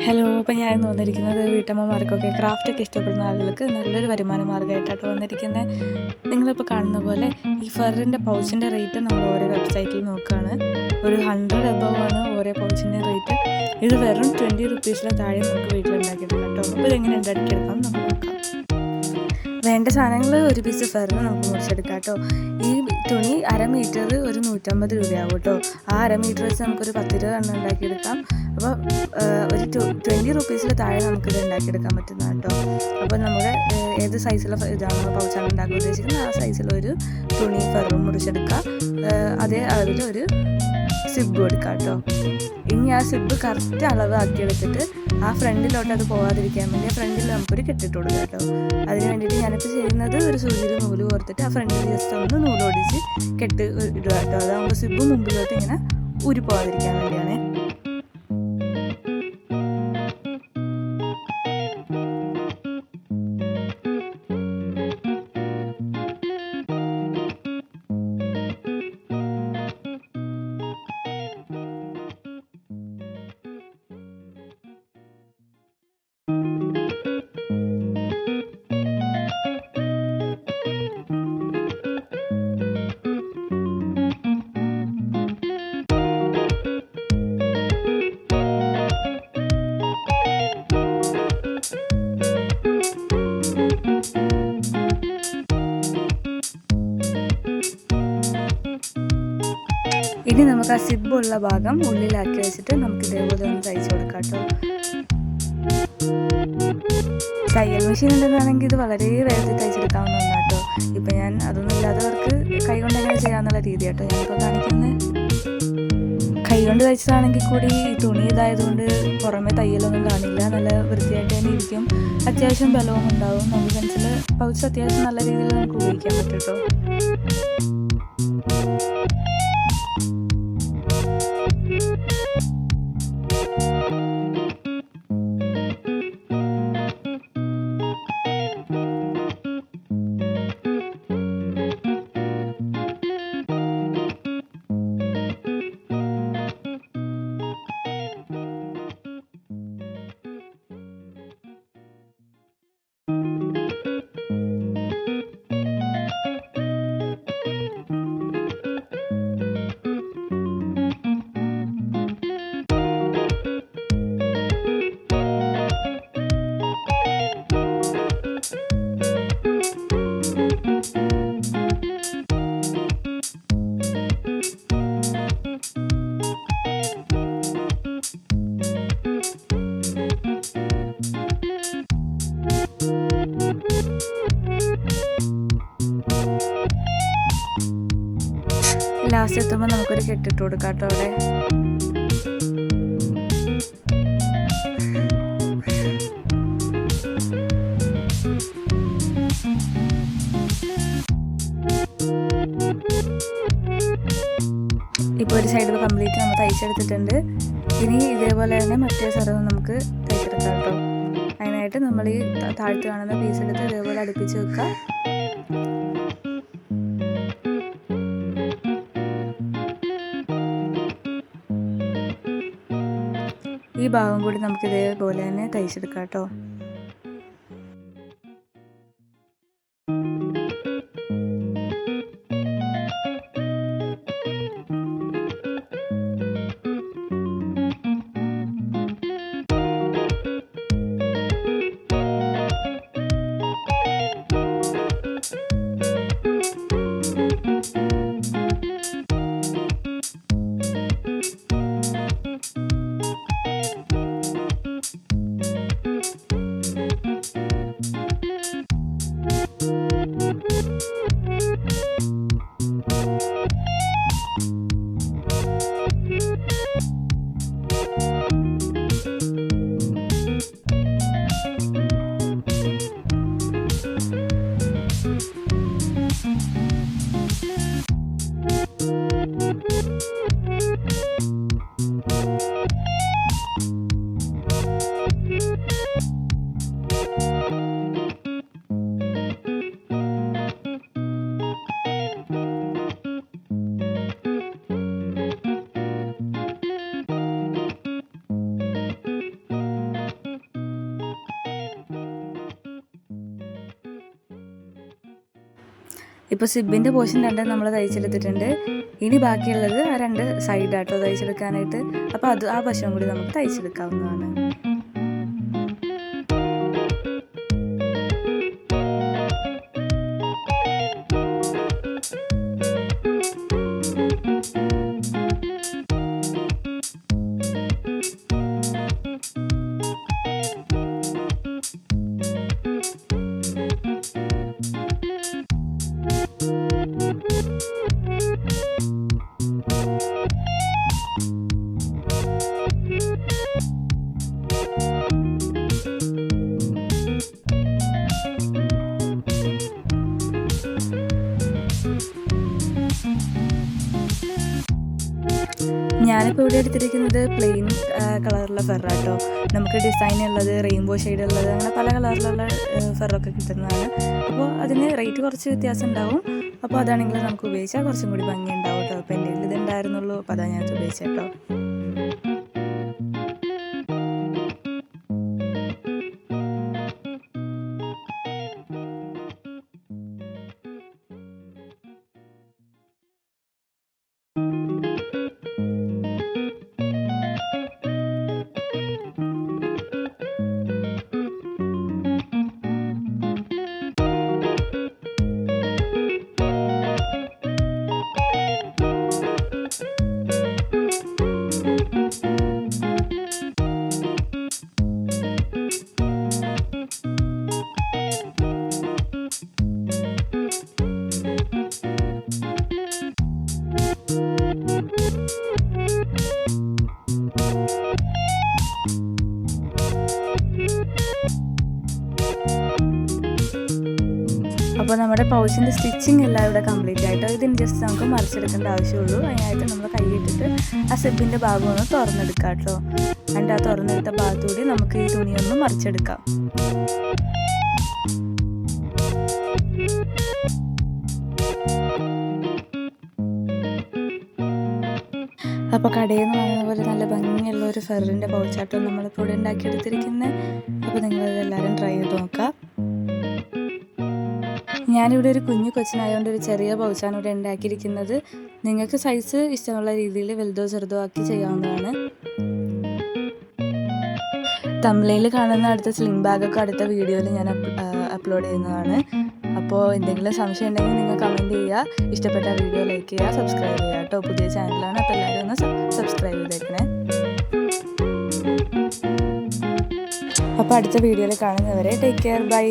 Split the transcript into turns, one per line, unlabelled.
Hello. അപ്പോൾ ഞാൻ ഇന്ന് വന്നിരിക്കുന്നത് വീട്ടമ്മമാർക്കൊക്കെ ക്രാഫ്റ്റൊക്കെ ഇഷ്ടപ്പെടുന്ന ആളുകൾക്ക് നല്ലൊരു വരുമാന മാർഗ്ഗമായിട്ടാണ് വന്നിരിക്കുന്നത്. നിങ്ങളിപ്പോൾ കാണുന്ന പോലെ ഈ ഫറിൻ്റെ പൗച്ചിൻ്റെ റേറ്റ് നമ്മൾ ഓരോ വെബ്സൈറ്റിൽ നോക്കുകയാണ്. ഒരു 100 എബോവ് ആണ് ഓരോ പൗച്ചിൻ്റെ റേറ്റ്. ഇത് വെറും 20 റുപ്പീസിലെ താഴെ നമുക്ക് വീട്ടിലുണ്ടാക്കിയിട്ടുണ്ട് കേട്ടോ. അപ്പോൾ ഇതെങ്ങനെ ഉണ്ടാക്കിയെടുക്കാം നമുക്ക് നോക്കാം. വേണ്ട സാധനങ്ങൾ ഒരു പീസ് ഫറിന് നമുക്ക് മുറിച്ചെടുക്കാം കേട്ടോ. ഈ തുണി 1/2 മീറ്റർ ഒരു 150 രൂപയാവും കേട്ടോ. ആ 1/2 മീറ്റർ വെച്ച് നമുക്കൊരു 10-20 എണ്ണം ഉണ്ടാക്കിയെടുക്കാം. അപ്പോൾ ഒരു 20 റുപ്പീസിൽ താഴെ നമുക്കിത് ഉണ്ടാക്കിയെടുക്കാൻ പറ്റുന്നതാണ് കേട്ടോ. അപ്പോൾ നമ്മുടെ ഏത് സൈസിലെ ഇതാണ് പൗച്ചാണ് ഉണ്ടാക്കാൻ ഉദ്ദേശിക്കുന്നത് ആ സൈസിലൊരു തുണി ഫറും മുറിച്ചെടുക്കുക. അതേ അളവിലൊരു സിബ് കൊടുക്കുക കേട്ടോ. ഇനി ആ സിബ് കറക്റ്റ് അളവാക്കി എടുത്തിട്ട് ആ ഫ്രണ്ടിലോട്ട് അത് പോകാതിരിക്കാൻ വേണ്ടി ആ ഫ്രണ്ടിൽ നമുക്കൊരു കെട്ടിട്ട് കൊടുക്കുക കേട്ടോ. അതിന് വേണ്ടിയിട്ട് ഞാനിപ്പോൾ ചെയ്യുന്നത് ഒരു സൂചിയിൽ നൂല് കോർത്തിട്ട് ആ ഫ്രണ്ടിൽ ജസ്റ്റ് ഒന്ന് നൂലോടിച്ച് കെട്ട് ഇടുക കേട്ടോ. അതാകുമ്പോൾ സിബ് മുമ്പിലോട്ട് ഇങ്ങനെ ഊരി പോകാതിരിക്കാൻ വേണ്ടിയാണ്. ഇനി നമുക്ക് ആ സിബുള്ള ഭാഗം ഉള്ളിലാക്കി വെച്ചിട്ട് നമുക്ക് ഇതേപോലെ ഒന്ന് തയ്ച്ചു കൊടുക്കാം കേട്ടോ. തയ്യൽ മെഷീൻ ഉണ്ടെന്നാണെങ്കിൽ ഇത് വളരെ വേഗത്തിൽ തയ്ച്ചെടുക്കാവുന്ന ഒന്നാണ് കേട്ടോ. ഇപ്പം ഞാൻ അതൊന്നും ഇല്ലാത്തവർക്ക് കൈ കൊണ്ട് എങ്ങനെ ചെയ്യാമെന്നുള്ള രീതി കേട്ടോ ഞാനിപ്പോൾ കാണിക്കുന്നത്. കൈ കൊണ്ട് തയ്ച്ചതാണെങ്കിൽ കൂടി തുണി ഇതായതുകൊണ്ട് പുറമെ തയ്യലൊന്നും കാണില്ല, നല്ല വൃത്തിയായിട്ട് തന്നെ ഇരിക്കും. അത്യാവശ്യം ബലവും ഉണ്ടാവും. നമുക്ക് പെൻസിൽ പൗച്ച് അത്യാവശ്യം നല്ല രീതിയിൽ നമുക്ക് ഉപയോഗിക്കാൻ പറ്റും കേട്ടോ. ലാസ്റ്റ് എത്തുമ്പോൾ നമുക്കൊരു കെട്ടിട്ട് കൊടുക്കാം കേട്ടോ. അവിടെ ഇപ്പോൾ ഒരു സൈഡ് കംപ്ലീറ്റ് നമ്മൾ തയ്ച്ചെടുത്തിട്ടുണ്ട്. ഇനി ഇതേപോലെ തന്നെ മറ്റേ സ്ഥലവും നമുക്ക് തയ്ച്ചെടുക്കാം കേട്ടോ. അതിനായിട്ട് നമ്മൾ ഈ താഴ്ത്ത് കാണുന്ന പീസ് എടുത്ത് ഇതേപോലെ അടുപ്പിച്ച് വെക്കുക. ഈ ഭാഗം കൂടി നമുക്ക് ഇതേപോലെ തന്നെ തയ്ച്ചെടുക്കാം കേട്ടോ. ഇപ്പോൾ സിബിൻ്റെ പോർഷൻ രണ്ടും നമ്മൾ തയ്ച്ചെടുത്തിട്ടുണ്ട്. ഇനി ബാക്കിയുള്ളത് ആ 2 സൈഡാട്ടോ തയ്ച്ചെടുക്കാനായിട്ട്. അപ്പോൾ ആ വശം കൂടി നമുക്ക് തയ്ച്ചെടുക്കാവുന്നതാണ്. ഞാനിപ്പോൾ ഇവിടെ എടുത്തിരിക്കുന്നത് പ്ലെയിൻ കളറുള്ള ഫെറാട്ടോ. നമുക്ക് ഡിസൈൻ ഉള്ളത്, റെയിൻബോ ഷെയ്ഡ് ഉള്ളത്, അങ്ങനെ പല കളറിലുള്ള ഫെറൊക്കെ കിട്ടുന്നതാണ്. അപ്പോൾ അതിന് റേറ്റ് കുറച്ച് വ്യത്യാസം ഉണ്ടാവും. അപ്പോൾ അതാണെങ്കിൽ നമുക്ക് ഉപയോഗിച്ചാൽ കുറച്ചും കൂടി ഭംഗി ഉണ്ടാവും കേട്ടോ. അപ്പോൾ എൻ്റെ കയ്യിൽ ഇതുണ്ടായിരുന്നുള്ളൂ, അപ്പോൾ അതാണ് ഞാനത് ഉപയോഗിച്ചേട്ടോ. അപ്പോൾ നമ്മുടെ പൗച്ചിൻ്റെ സ്റ്റിച്ചിങ് എല്ലാം ഇവിടെ കംപ്ലീറ്റ് ആയിട്ടോ. ഇതിന് ജസ്റ്റ് നമുക്ക് മറിച്ചെടുക്കേണ്ട ആവശ്യമുള്ളൂ. അതിനായിട്ട് നമ്മൾ കൈയിട്ടിട്ട് ആ സിബിൻ്റെ ഭാഗം ഒന്ന് തുറന്നെടുക്കാം കേട്ടോ. അതിൻ്റെ ആ തുറന്നെടുത്ത ഭാഗത്തുകൂടി നമുക്ക് ഈ തുണിയൊന്ന് മറിച്ചെടുക്കാം. അപ്പോൾ കടയിൽ നിന്ന് വാങ്ങുന്ന പോലെ നല്ല ഭംഗിയുള്ള ഒരു ഫെറിൻ്റെ പൗച്ചാട്ടോ നമ്മളിപ്പോൾ ഇവിടെ ഉണ്ടാക്കിയെടുത്തിരിക്കുന്നത്. അപ്പോൾ നിങ്ങളിതെല്ലാവരും ട്രൈ ചെയ്ത് നോക്കാം. ഞാനിവിടെ ഒരു കുഞ്ഞു കൊച്ചിനായതുകൊണ്ട് ഒരു ചെറിയ പൗച്ചാണ് ഇവിടെ ഉണ്ടാക്കിയിരിക്കുന്നത്. നിങ്ങൾക്ക് സൈസ് ഇഷ്ടമുള്ള രീതിയിൽ വലുതോ ചെറുതോ ആക്കി ചെയ്യാവുന്നതാണ്. തംബ്നെയിലിൽ കാണുന്ന അടുത്ത സ്ലിം ബാഗൊക്കെ അടുത്ത വീഡിയോയിൽ ഞാൻ അപ്ലോഡ് ചെയ്യുന്നതാണ്. അപ്പോൾ എന്തെങ്കിലും സംശയം ഉണ്ടെങ്കിൽ നിങ്ങൾ കമൻറ്റ് ചെയ്യുക. ഇഷ്ടപ്പെട്ട വീഡിയോ ലൈക്ക് ചെയ്യുക, സബ്സ്ക്രൈബ് ചെയ്യുക കേട്ടോ. പുതിയ ചാനലാണ്, അപ്പോൾ എല്ലാവരും ഒന്ന് സബ്സ്ക്രൈബ് ചെയ്തേക്കണേ. അപ്പോൾ അടുത്ത വീഡിയോയിൽ കാണുന്നവരെ ടേക്ക് കെയർ, ബൈ.